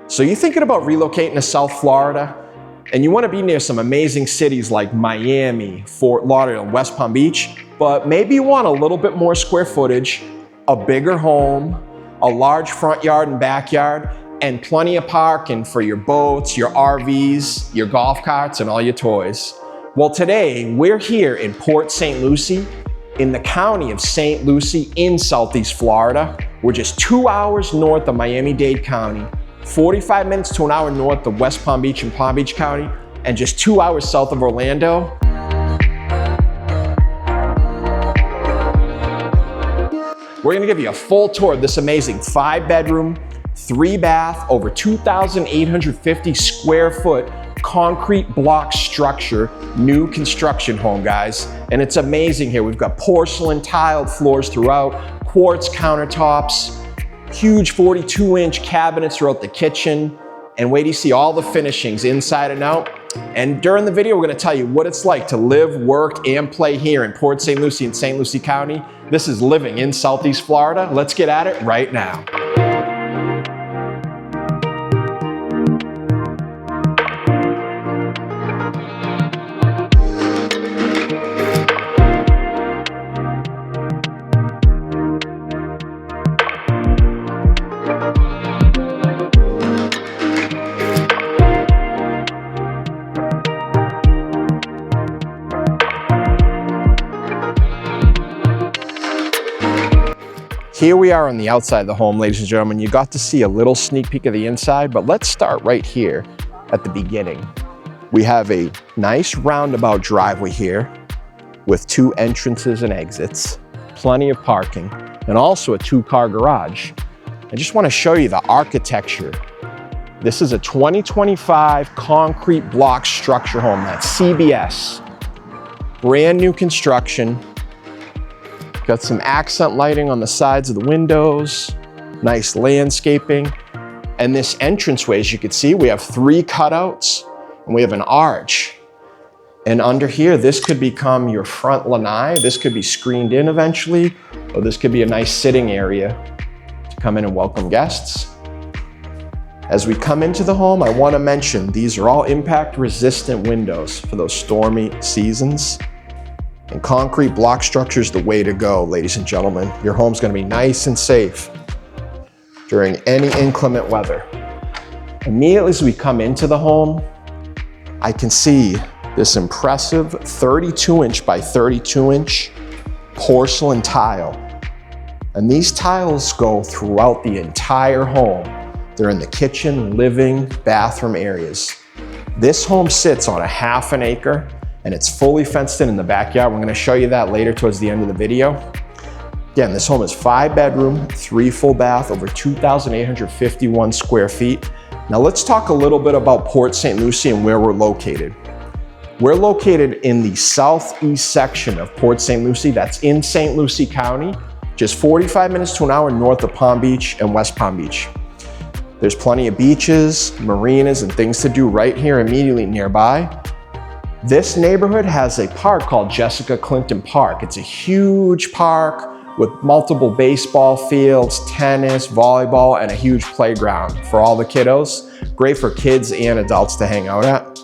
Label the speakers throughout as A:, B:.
A: So you're thinking about relocating to South Florida, and you want to be near some amazing cities like Miami, Fort Lauderdale, and West Palm Beach, but maybe you want a little bit more square footage, a bigger home, a large front yard and backyard, and plenty of parking for your boats, your RVs, your golf carts, and all your toys. Well, today we're here in Port St. Lucie, in the county of St. Lucie in Southeast Florida. We're just 2 hours north of Miami-Dade County, 45 minutes to an hour north of West Palm Beach and Palm Beach County, and just 2 hours south of Orlando. We're gonna give you a full tour of this amazing 5-bedroom, 3-bath, over 2,850 square foot concrete block structure, new construction home, guys. And it's amazing here. We've got porcelain tiled floors throughout, quartz countertops, huge 42-inch cabinets throughout the kitchen, and wait till you see all the finishings inside and out. And during the video, we're gonna tell you what it's like to live, work, and play here in Port St. Lucie in St. Lucie County. This is living in Southeast Florida. Let's get at it right now. Here we are on the outside of the home, ladies and gentlemen. You got to see a little sneak peek of the inside, but let's start right here at the beginning. We have a nice roundabout driveway here with 2 entrances and exits, plenty of parking, and also a 2-car garage. I just want to show you the architecture. This is a 2025 concrete block structure home, that's CBS. Brand new construction. Got some accent lighting on the sides of the windows, nice landscaping. And this entranceway, as you can see, we have 3 cutouts and we have an arch. And under here, this could become your front lanai. This could be screened in eventually, or this could be a nice sitting area to come in and welcome guests. As we come into the home, I want to mention these are all impact resistant windows for those stormy seasons. And concrete block structure is the way to go, ladies and gentlemen. Your home's gonna be nice and safe during any inclement weather. Immediately as we come into the home, I can see this impressive 32-inch by 32-inch porcelain tile. And these tiles go throughout the entire home. They're in the kitchen, living, bathroom areas. This home sits on a ½ an acre, and it's fully fenced in the backyard. We're gonna show you that later towards the end of the video. Again, this home is 5-bedroom, 3 full bath, over 2,851 square feet. Now let's talk a little bit about Port St. Lucie and where we're located. We're located in the southeast section of Port St. Lucie. That's in St. Lucie County, just 45 minutes to an hour north of Palm Beach and West Palm Beach. There's plenty of beaches, marinas, and things to do right here immediately nearby. This neighborhood has a park called Jessica Clinton Park. It's a huge park with multiple baseball fields, tennis, volleyball, and a huge playground for all the kiddos. Great for kids and adults to hang out at.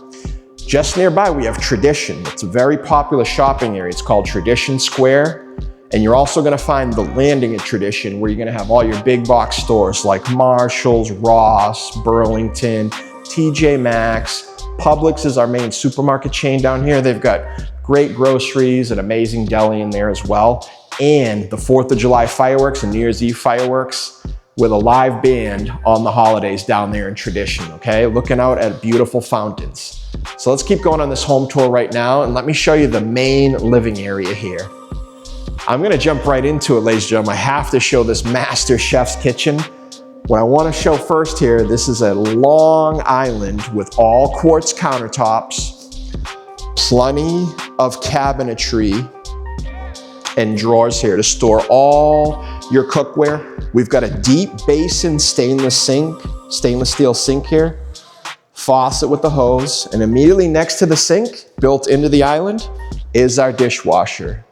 A: Just nearby, we have Tradition. It's a very popular shopping area. It's called Tradition Square. And you're also gonna find the landing at Tradition, where you're gonna have all your big box stores like Marshall's, Ross, Burlington, TJ Maxx. Publix is our main supermarket chain down here. They've got great groceries and amazing deli in there as well. And the 4th of July fireworks and New Year's Eve fireworks with a live band on the holidays down there in Tradition, okay? Looking out at beautiful fountains. So let's keep going on this home tour right now, and let me show you the main living area here. I'm gonna jump right into it, ladies and gentlemen. I have to show this master chef's kitchen. What I want to show first here, this is a long island with all quartz countertops, plenty of cabinetry and drawers here to store all your cookware. We've got a deep basin stainless steel sink here, faucet with the hose, and immediately next to the sink, built into the island, is our dishwasher.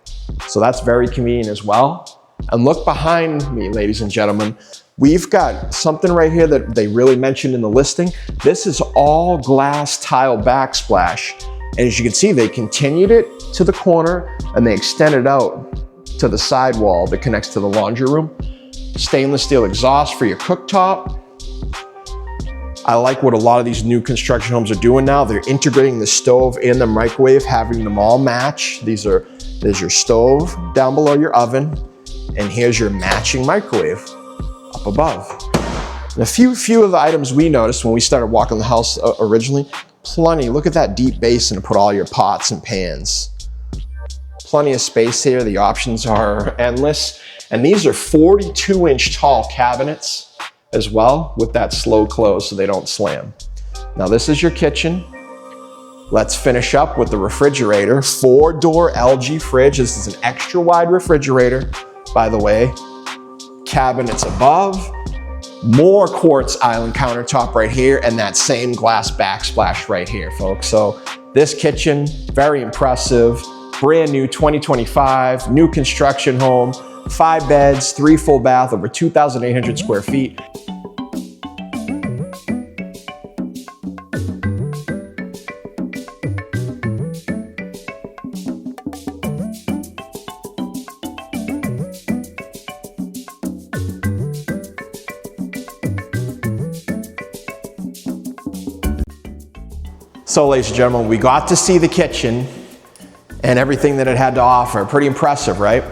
A: So that's very convenient as well. And look behind me, ladies and gentlemen. We've got something right here that they really mentioned in the listing. This is all glass tile backsplash. And as you can see, they continued it to the corner and they extended out to the side wall that connects to the laundry room. Stainless steel exhaust for your cooktop. I like what a lot of these new construction homes are doing now. They're integrating the stove and the microwave, having them all match. There's your stove down below your oven, and here's your matching microwave up above. And a few of the items we noticed when we started walking the house originally, plenty. Look at that deep basin to put all your pots and pans. Plenty of space here. The options are endless. And these are 42-inch tall cabinets as well with that slow close so they don't slam. Now this is your kitchen. Let's finish up with the refrigerator. 4-door LG fridge. This is an extra wide refrigerator, by the way. Cabinets above. More quartz island countertop right here and that same glass backsplash right here, folks. So this kitchen, very impressive. Brand new 2025, new construction home. 5 beds, 3 full bath, over 2,800 square feet. So ladies and gentlemen, we got to see the kitchen and everything that it had to offer. Pretty impressive, right?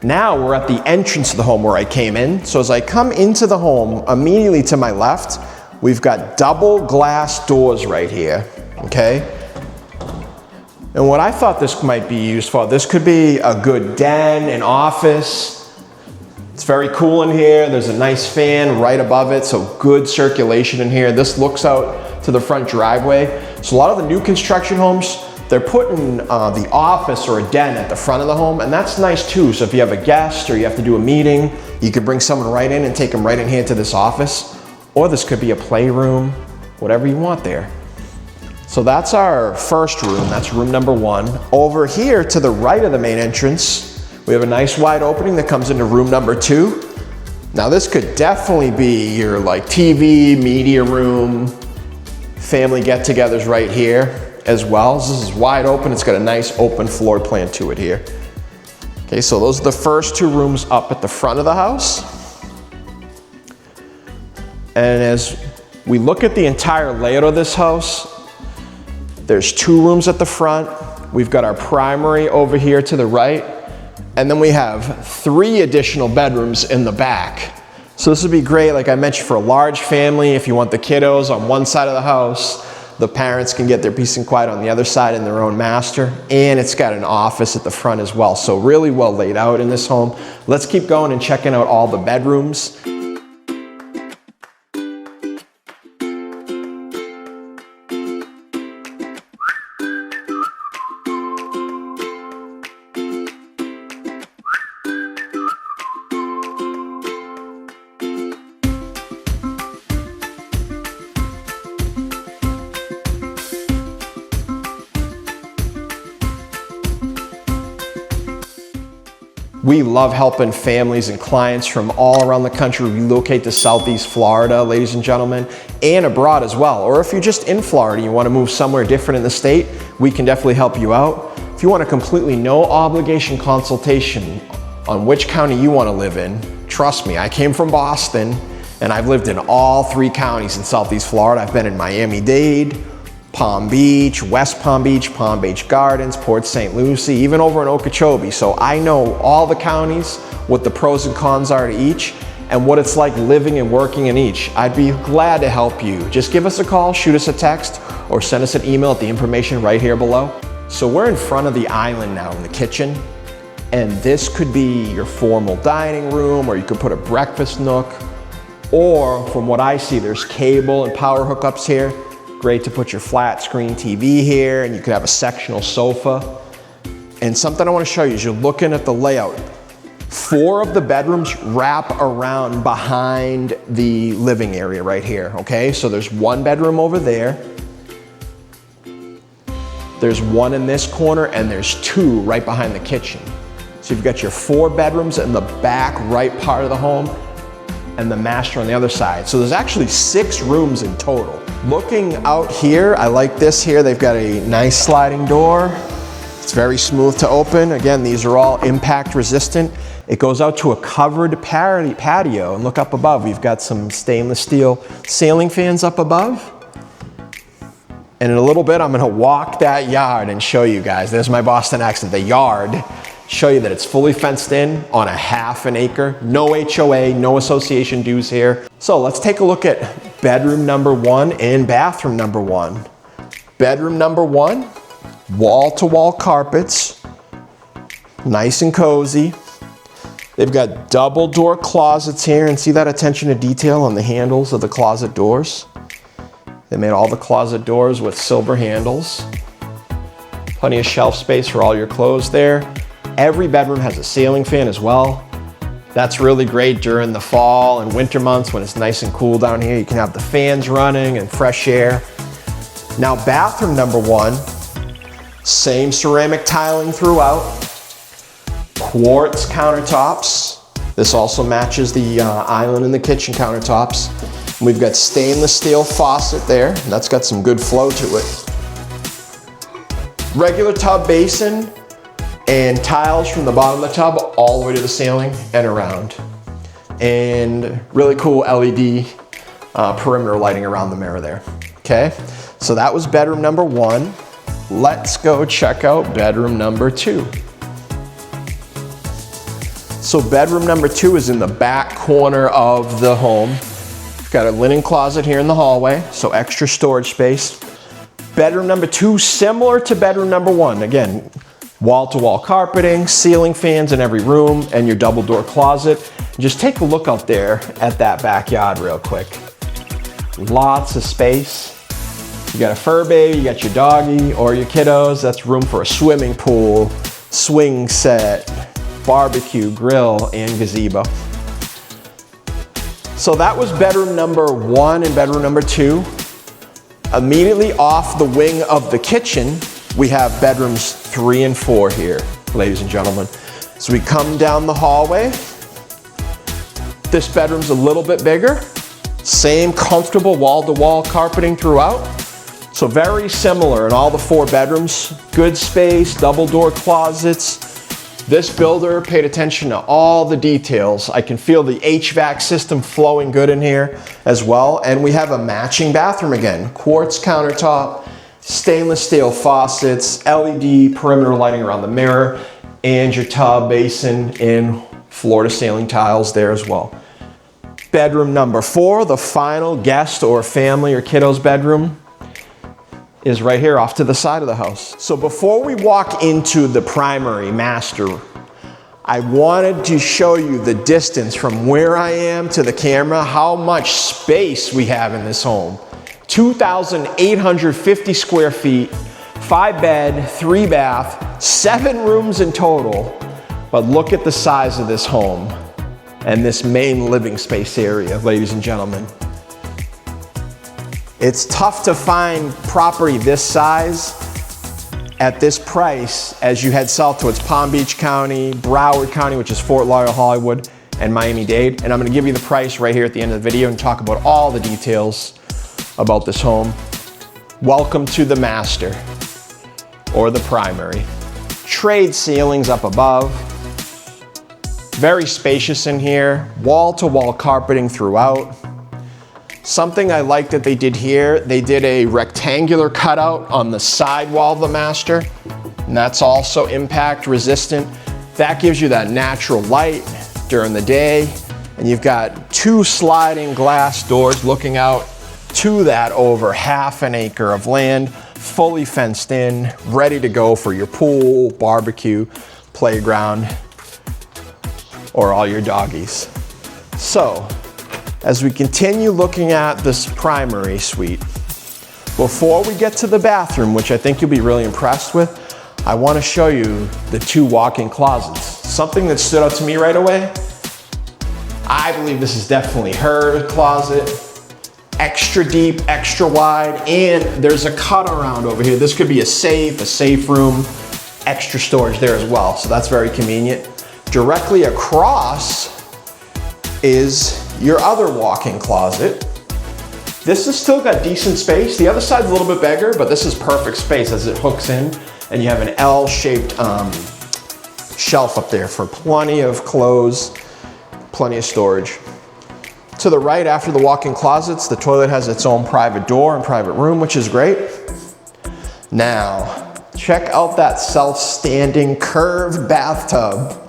A: Now we're at the entrance of the home where I came in. So as I come into the home, immediately to my left, we've got double glass doors right here, okay? And what I thought this might be used for, this could be a good den, an office. It's very cool in here. There's a nice fan right above it, so good circulation in here. This looks out to the front driveway. So a lot of the new construction homes, they're putting the office or a den at the front of the home, and that's nice too. So if you have a guest or you have to do a meeting, you could bring someone right in and take them right in here to this office. Or this could be a playroom, whatever you want there. So that's our first room, that's room number 1. Over here to the right of the main entrance, we have a nice wide opening that comes into room number 2. Now this could definitely be your like TV, media room, family get-togethers right here as well. This is wide open. It's got a nice open floor plan to it here. Okay, so those are the first 2 rooms up at the front of the house. And as we look at the entire layout of this house, there's 2 rooms at the front. We've got our primary over here to the right, and then we have 3 additional bedrooms in the back. So this would be great, like I mentioned, for a large family. If you want the kiddos on one side of the house, the parents can get their peace and quiet on the other side in their own master. And it's got an office at the front as well. So really well laid out in this home. Let's keep going and checking out all the bedrooms. We love helping families and clients from all around the country relocate to Southeast Florida, ladies and gentlemen, and abroad as well. Or if you're just in Florida and you want to move somewhere different in the state, we can definitely help you out. If you want a completely no obligation consultation on which county you want to live in, trust me, I came from Boston and I've lived in all 3 counties in Southeast Florida. I've been in Miami-Dade, Palm Beach, West Palm Beach Gardens, Port St. Lucie, even over in Okeechobee. So I know all the counties, what the pros and cons are to each, and what it's like living and working in each. I'd be glad to help you. Just give us a call, shoot us a text, or send us an email at the information right here below. So we're in front of the island now in the kitchen, and this could be your formal dining room, or you could put a breakfast nook, or from what I see, there's cable and power hookups here. Great to put your flat screen TV here, and you could have a sectional sofa. And something I want to show you is you're looking at the layout. 4 of the bedrooms wrap around behind the living area right here, okay? So there's 1 bedroom over there. There's 1 in this corner, and there's 2 right behind the kitchen. So you've got your 4 bedrooms in the back right part of the home. and the master on the other side. So there's actually 6 rooms in total. Looking out here, I like this here. They've got a nice sliding door. It's very smooth to open. Again, these are all impact resistant. It goes out to a covered patio, and look up above. We've got some stainless steel ceiling fans up above. And in a little bit, I'm gonna walk that yard and show you guys. There's my Boston accent, the yard. Show you that it's fully fenced in on a ½ an acre. No HOA, no association dues here. So let's take a look at bedroom number 1 and bathroom number 1. Bedroom number 1, wall-to-wall carpets, nice and cozy. They've got double door closets here, and see that attention to detail on the handles of the closet doors. They made all the closet doors with silver handles. Plenty of shelf space for all your clothes there. Every bedroom has a ceiling fan as well. That's really great during the fall and winter months when it's nice and cool down here. You can have the fans running and fresh air. Now bathroom number 1, same ceramic tiling throughout. Quartz countertops. This also matches the island in the kitchen countertops. And we've got stainless steel faucet there. And that's got some good flow to it. Regular tub basin and tiles from the bottom of the tub all the way to the ceiling and around. And really cool LED perimeter lighting around the mirror there. Okay, so that was bedroom number 1. Let's go check out bedroom number 2. So bedroom number 2 is in the back corner of the home. We've got a linen closet here in the hallway, so extra storage space. Bedroom number 2, similar to bedroom number 1. Again, wall-to-wall carpeting, ceiling fans in every room, and your double door closet. Just take a look out there at that backyard real quick. Lots of space. You got a fur baby, you got your doggy or your kiddos. That's room for a swimming pool, swing set, barbecue, grill, and gazebo. So that was bedroom number 1 and bedroom number 2. Immediately off the wing of the kitchen, we have bedrooms 3 and 4 here, ladies and gentlemen. So we come down the hallway. This bedroom's a little bit bigger. Same comfortable wall-to-wall carpeting throughout. So very similar in all the 4 bedrooms. Good space, double door closets. This builder paid attention to all the details. I can feel the HVAC system flowing good in here as well. And we have a matching bathroom again. Quartz countertop, stainless steel faucets, LED perimeter lighting around the mirror, and your tub basin in floor-to-ceiling tiles there as well. Bedroom number 4, the final guest or family or kiddos bedroom, is right here off to the side of the house. So before we walk into the primary master, I wanted to show you the distance from where I am to the camera, how much space we have in this home. 2,850 square feet, 5 bed, 3 bath, 7 rooms in total. But look at the size of this home and this main living space area, ladies and gentlemen. It's tough to find property this size at this price as you head south towards Palm Beach County, Broward County, which is Fort Lauderdale, Hollywood, and Miami-Dade. And I'm gonna give you the price right here at the end of the video and talk about all the details about this home. Welcome to the master or the primary. Trade ceilings up above. Very spacious in here. Wall-to-wall carpeting throughout. Something I like that they did here, they did a rectangular cutout on the side wall of the master, and that's also impact resistant. That gives you that natural light during the day, and you've got 2 sliding glass doors looking out to that over ½ an acre of land, fully fenced in, ready to go for your pool, barbecue, playground, or all your doggies. So, as we continue looking at this primary suite, before we get to the bathroom, which I think you'll be really impressed with, I want to show you the 2 walk-in closets. Something that stood out to me right away, I believe this is definitely her closet. Extra deep, extra wide, and there's a cut around over here. This could be a safe room, extra storage there as well, so that's very convenient. Directly across is your other walk-in closet. This has still got decent space. The other side's a little bit bigger, but this is perfect space as it hooks in, and you have an L-shaped shelf up there for plenty of clothes, plenty of storage. To the right, after the walk-in closets, the toilet has its own private door and private room, which is great. Now, check out that self-standing curved bathtub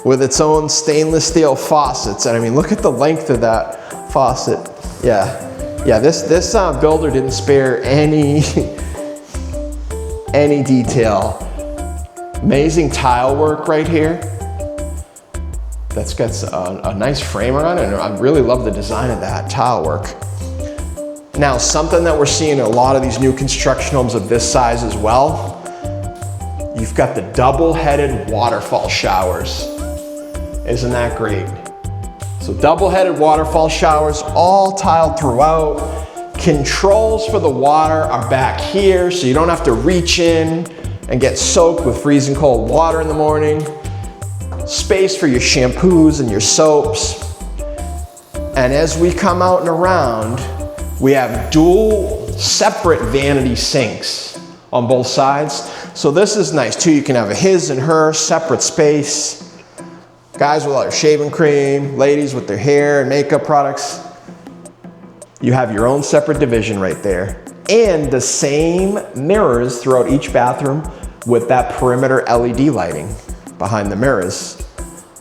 A: with its own stainless steel faucets. And I mean, look at the length of that faucet. Yeah, this builder didn't spare any detail. Amazing tile work right here. That's got a nice frame on it, and I really love the design of that tile work. Now, something that we're seeing in a lot of these new construction homes of this size as well, you've got the double-headed waterfall showers. Isn't that great? So double-headed waterfall showers, all tiled throughout. Controls for the water are back here, so you don't have to reach in and get soaked with freezing cold water in the morning. Space for your shampoos and your soaps. And as we come out and around, we have dual separate vanity sinks on both sides. So this is nice too. You can have a his and her separate space. Guys with all their shaving cream, ladies with their hair and makeup products. You have your own separate division right there. And the same mirrors throughout each bathroom with that perimeter LED lighting behind the mirrors.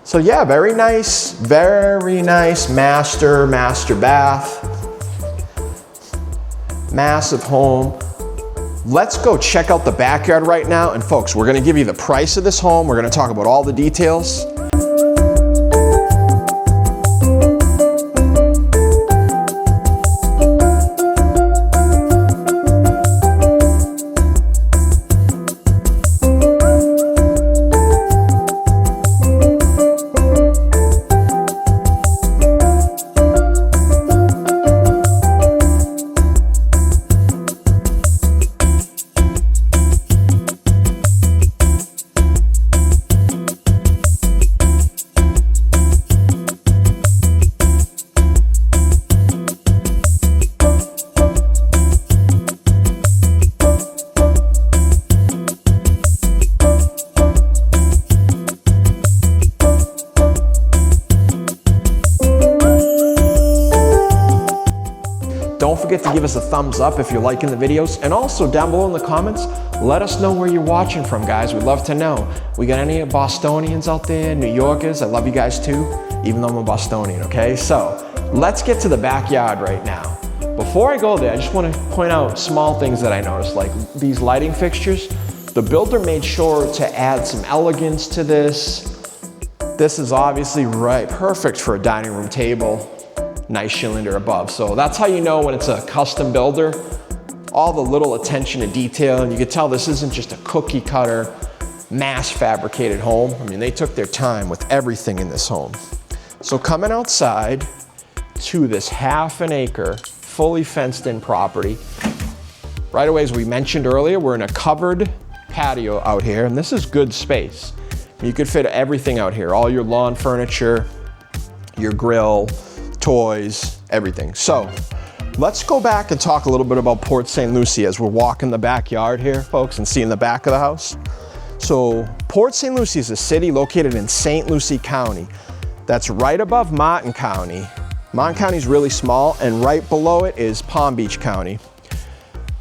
A: So yeah, very nice master bath. Massive home. Let's go check out the backyard right now. And folks, we're gonna give you the price of this home. We're gonna talk about all the details. Don't forget to give us a thumbs up if you're liking the videos, and also down below in the comments, let us know where you're watching from, guys. We'd love to know. We got any Bostonians out there, New Yorkers? I love you guys too, even though I'm a Bostonian, okay? So let's get to the backyard right now. Before I go there, I just want to point out small things that I noticed, like these lighting fixtures. The builder made sure to add some elegance to this. This is obviously perfect for a dining room table. Nice chandelier above. So that's how you know when it's a custom builder. All the little attention to detail, and you can tell this isn't just a cookie cutter, mass fabricated home. I mean, they took their time with everything in this home. So coming outside to this 1/2 acre, fully fenced in property. Right away, as we mentioned earlier, we're in a covered patio out here, and this is good space. You could fit everything out here, all your lawn furniture, your grill, toys, everything. So let's go back and talk a little bit about Port St. Lucie as we're walking the backyard here, folks, and seeing the back of the house. So Port St. Lucie is a city located in St. Lucie County. That's right above Martin County. Martin County is really small, and right below it is Palm Beach County.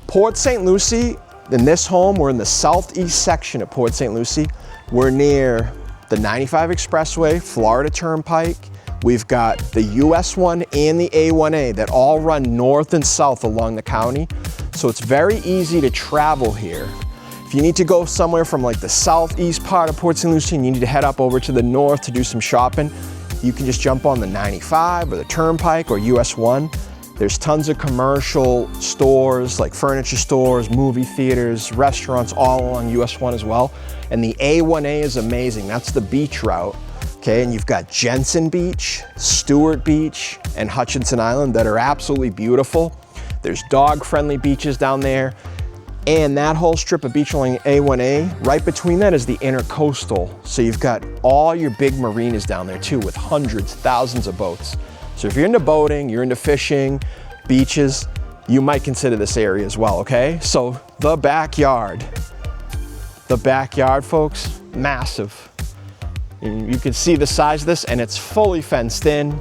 A: Port St. Lucie, in this home, we're in the southeast section of Port St. Lucie. We're near the 95 Expressway, Florida Turnpike. We've got the US 1 and the A1A that all run north and south along the county. So it's very easy to travel here. If you need to go somewhere from like the southeast part of Port St. Lucie and you need to head up over to the north to do some shopping, you can just jump on the 95 or the Turnpike or US 1. There's tons of commercial stores like furniture stores, movie theaters, restaurants all along US 1 as well. And the A1A is amazing. That's the beach route. Okay, and you've got Jensen Beach, Stewart Beach, and Hutchinson Island that are absolutely beautiful. There's dog-friendly beaches down there. And that whole strip of beach along A1A, right between that is the Intercoastal. So you've got all your big marinas down there too, with hundreds, thousands of boats. So if you're into boating, you're into fishing, beaches, you might consider this area as well, okay? So the backyard. The backyard, folks, massive. And you can see the size of this, and it's fully fenced in.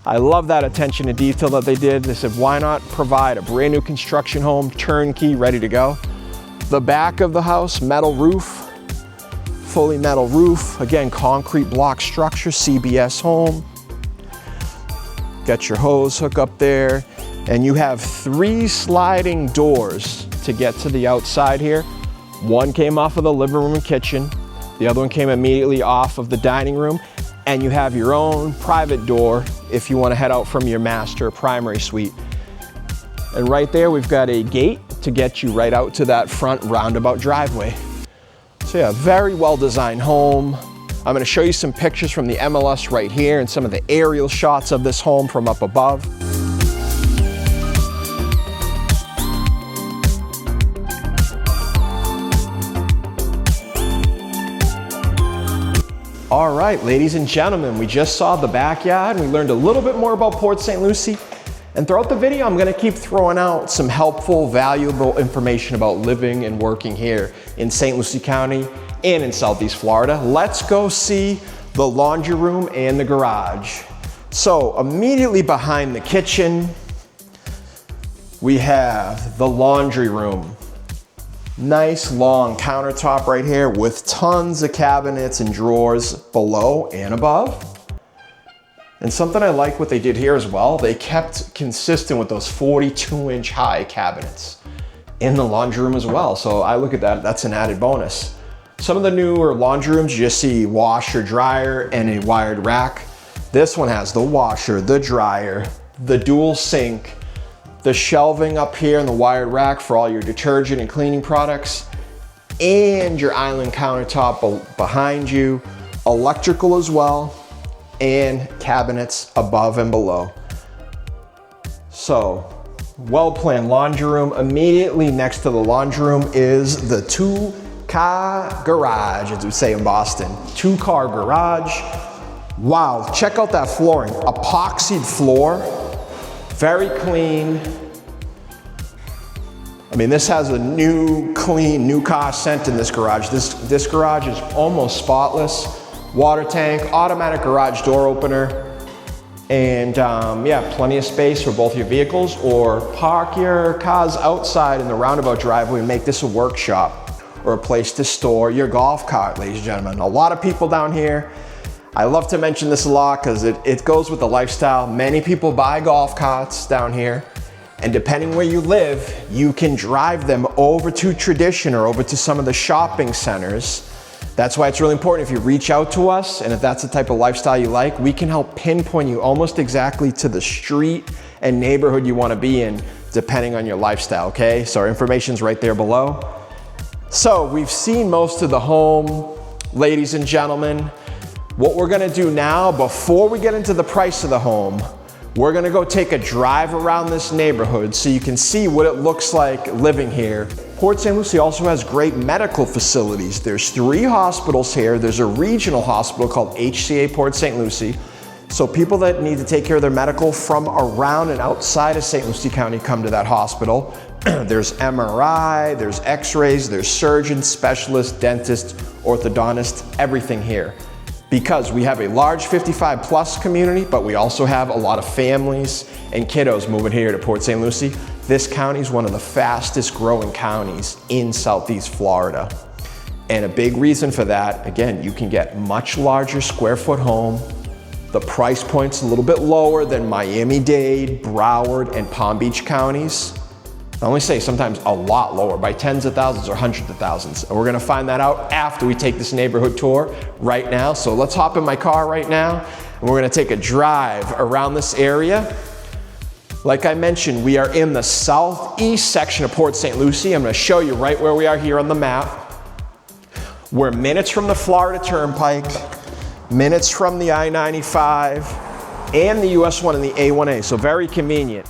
A: I love that attention to detail that they did. They said, why not provide a brand new construction home, turnkey, ready to go? The back of the house, metal roof, fully metal roof. Again, concrete block structure, CBS home. Got your hose hook up there. And you have 3 sliding doors to get to the outside here. One came off of the living room and kitchen. The other one came immediately off of the dining room. And you have your own private door if you want to head out from your master primary suite. And right there, we've got a gate to get you right out to that front roundabout driveway. So yeah, very well designed home. I'm going to show you some pictures from the MLS right here and some of the aerial shots of this home from up above. All right, ladies and gentlemen, we just saw the backyard and we learned a little bit more about Port St. Lucie. And throughout the video, I'm gonna keep throwing out some helpful, valuable information about living and working here in St. Lucie County and in Southeast Florida. Let's go see the laundry room and the garage. So immediately behind the kitchen, we have the laundry room. Nice long countertop right here with tons of cabinets and drawers below and above. And something I like what they did here as well, they kept consistent with those 42-inch high cabinets in the laundry room as well. So I look at that, that's an added bonus. Some of the newer laundry rooms, you just see washer, dryer, and a wired rack. This one has the washer, the dryer, the dual sink, the shelving up here in the wired rack for all your detergent and cleaning products, and your island countertop behind you, electrical as well, and cabinets above and below. So, well-planned laundry room. Immediately next to the laundry room is the 2-car garage, as we say in Boston. 2-car garage. Wow, check out that flooring. Epoxied floor. Very clean. I mean, this has a new, clean, new car scent in this garage. This garage is almost spotless. Water tank, automatic garage door opener, and yeah, plenty of space for both your vehicles, or park your cars outside in the roundabout driveway and make this a workshop or a place to store your golf cart, ladies and gentlemen. A lot of people down here, I love to mention this a lot because it goes with the lifestyle. Many people buy golf carts down here, and depending where you live, you can drive them over to Tradition or over to some of the shopping centers. That's why it's really important if you reach out to us, and if that's the type of lifestyle you like, we can help pinpoint you almost exactly to the street and neighborhood you want to be in, depending on your lifestyle, okay? So our information's right there below. So we've seen most of the home, ladies and gentlemen. What we're gonna do now, before we get into the price of the home, we're gonna go take a drive around this neighborhood so you can see what it looks like living here. Port St. Lucie also has great medical facilities. There's 3 hospitals here. There's a regional hospital called HCA Port St. Lucie. So people that need to take care of their medical from around and outside of St. Lucie County come to that hospital. There's MRI, there's x-rays, there's surgeons, specialists, dentists, orthodontists, everything here. Because we have a large 55+ community, but we also have a lot of families and kiddos moving here to Port St. Lucie. This county is one of the fastest growing counties in Southeast Florida. And a big reason for that, again, you can get much larger square foot home. The price point's a little bit lower than Miami-Dade, Broward, and Palm Beach counties. I only say sometimes a lot lower, by tens of thousands or hundreds of thousands. And we're gonna find that out after we take this neighborhood tour right now. So let's hop in my car right now, and we're gonna take a drive around this area. Like I mentioned, we are in the southeast section of Port St. Lucie. I'm gonna show you right where we are here on the map. We're minutes from the Florida Turnpike, minutes from the I-95, and the US 1 and the A1A, so very convenient.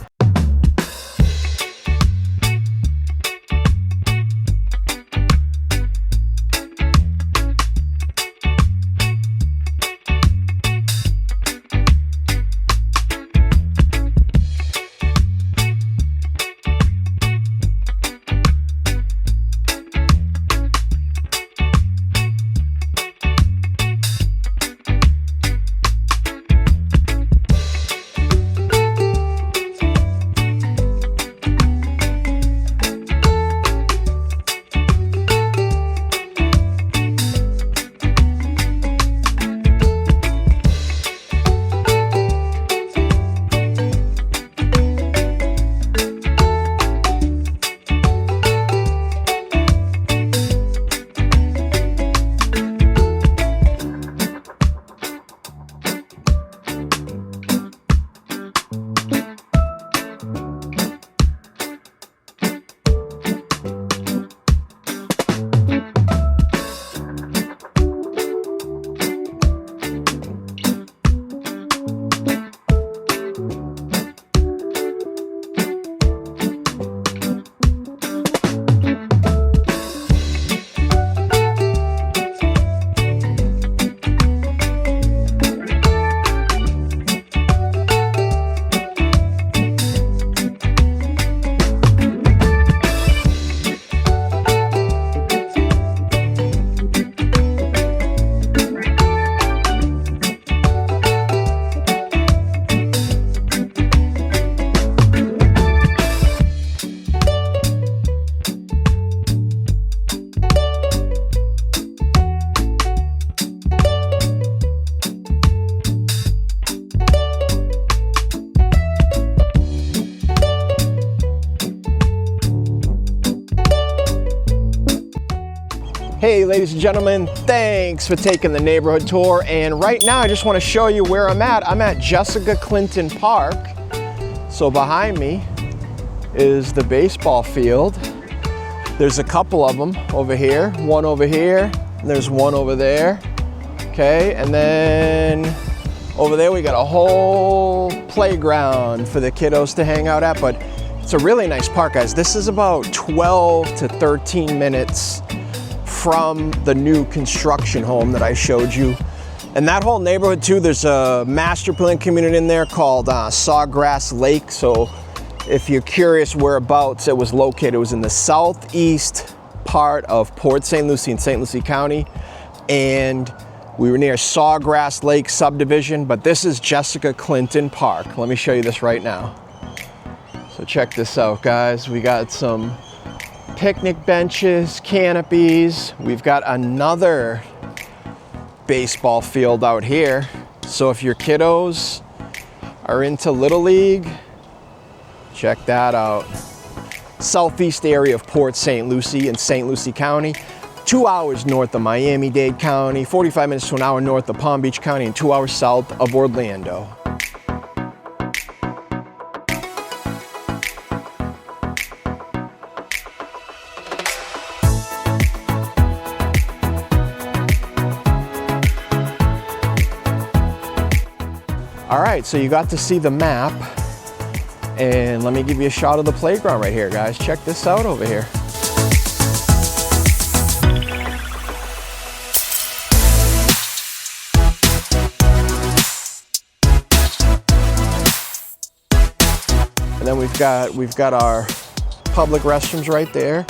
A: Hey, ladies and gentlemen, thanks for taking the neighborhood tour. And right now, I just want to show you where I'm at. I'm at Jessica Clinton Park. So behind me is the baseball field. There's a couple of them over here, one over here, and there's one over there. Okay, and then over there we got a whole playground for the kiddos to hang out at, but it's a really nice park, guys. This is about 12 to 13 minutes from the new construction home that I showed you. And that whole neighborhood too, there's a master plan community in there called Sawgrass Lake. So if you're curious whereabouts it was located, it was in the southeast part of Port St. Lucie in St. Lucie County. And we were near Sawgrass Lake subdivision, but this is Jessica Clinton Park. Let me show you this right now. So check this out, guys. We got some picnic benches, canopies. We've got another baseball field out here. So if your kiddos are into Little League, check that out. Southeast area of Port St. Lucie in St. Lucie County. 2 hours north of Miami-Dade County, 45 minutes to an hour north of Palm Beach County, and 2 hours south of Orlando. All right, so you got to see the map, and let me give you a shot of the playground right here, guys. Check this out over here. And then we've got our public restrooms right there.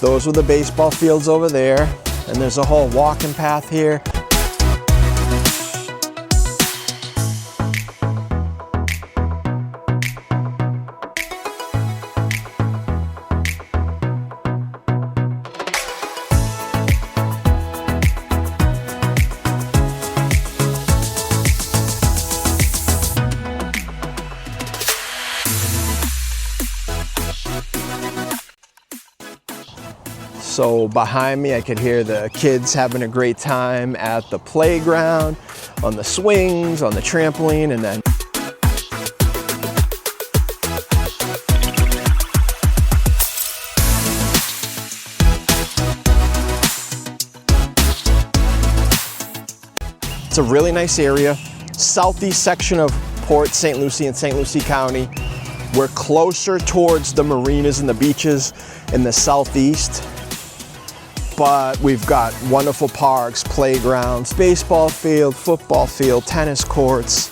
A: Those are the baseball fields over there, and there's a whole walking path here. So behind me, I could hear the kids having a great time at the playground, on the swings, on the trampoline, and then it's a really nice area. Southeast section of Port St. Lucie in St. Lucie County. We're closer towards the marinas and the beaches in the southeast. But we've got wonderful parks, playgrounds, baseball field, football field, tennis courts.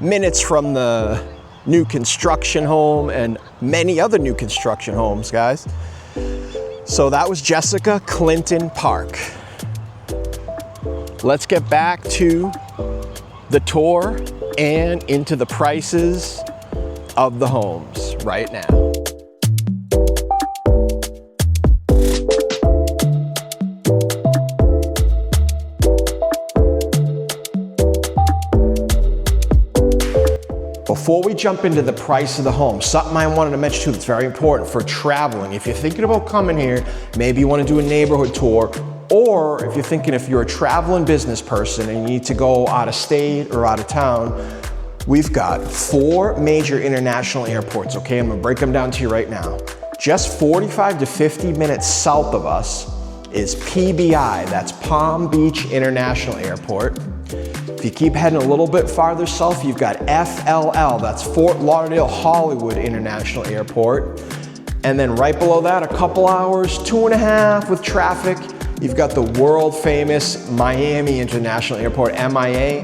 A: Minutes from the new construction home and many other new construction homes, guys. So that was Jessica Clinton Park. Let's get back to the tour and into the prices of the homes right now. Before we jump into the price of the home, something I wanted to mention too that's very important for traveling. If you're thinking about coming here, maybe you want to do a neighborhood tour, or if you're thinking if you're a traveling business person and you need to go out of state or out of town, we've got 4 major international airports, okay? I'm gonna break them down to you right now. Just 45 to 50 minutes south of us is PBI, that's Palm Beach International Airport. If you keep heading a little bit farther south, you've got FLL, that's Fort Lauderdale Hollywood International Airport. And then right below that, a couple hours, 2.5 with traffic, you've got the world famous Miami International Airport, MIA.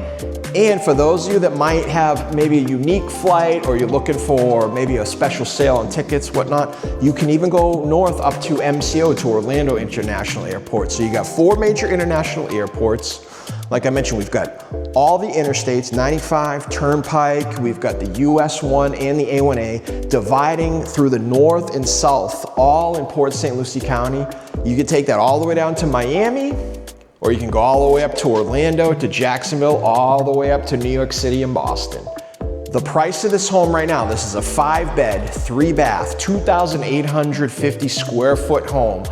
A: And for those of you that might have maybe a unique flight or you're looking for maybe a special sale on tickets, whatnot, you can even go north up to MCO, to Orlando International Airport. So you got 4 major international airports. Like I mentioned, we've got all the interstates, 95, Turnpike, we've got the US 1 and the A1A dividing through the north and south, all in Port St. Lucie County. You can take that all the way down to Miami, or you can go all the way up to Orlando, to Jacksonville, all the way up to New York City and Boston. The price of this home right now, this is a 5-bed, 3-bath, 2,850 square foot home.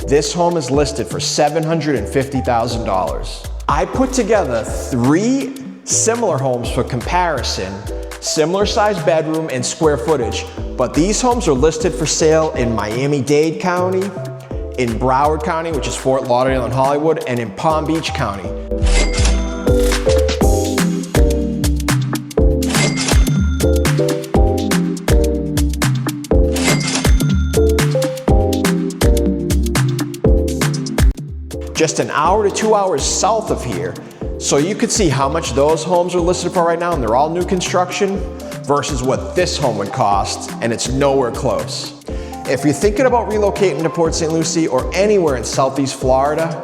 A: This home is listed for $750,000. I put together 3 similar homes for comparison, similar size bedroom and square footage, but these homes are listed for sale in Miami-Dade County, in Broward County, which is Fort Lauderdale and Hollywood, and in Palm Beach County. Just an hour to 2 hours south of here. So you could see how much those homes are listed for right now, and they're all new construction, versus what this home would cost, and it's nowhere close. If you're thinking about relocating to Port St. Lucie or anywhere in Southeast Florida,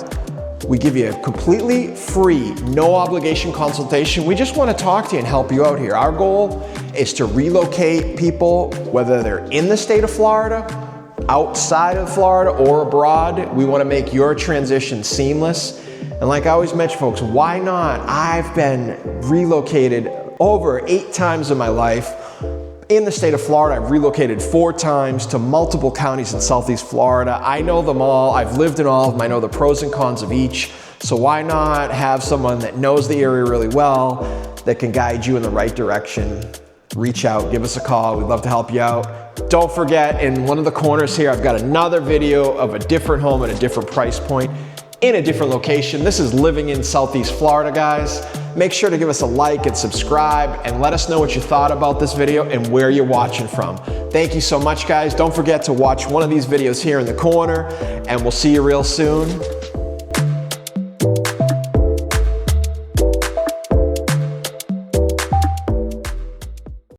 A: we give you a completely free, no obligation consultation. We just want to talk to you and help you out here. Our goal is to relocate people, whether they're in the state of Florida, outside of Florida, or abroad. We want to make your transition seamless. And like I always mention, folks, why not? I've been relocated over 8 times in my life. In the state of Florida, I've relocated 4 times to multiple counties in Southeast Florida. I know them all. I've lived in all of them. I know the pros and cons of each. So why not have someone that knows the area really well, that can guide you in the right direction? Reach out, give us a call. We'd love to help you out. Don't forget, in one of the corners here, I've got another video of a different home at a different price point in a different location. This is living in Southeast Florida, guys. Make sure to give us a like and subscribe, and let us know what you thought about this video and where you're watching from. Thank you so much, guys. Don't forget to watch one of these videos here in the corner, and we'll see you real soon.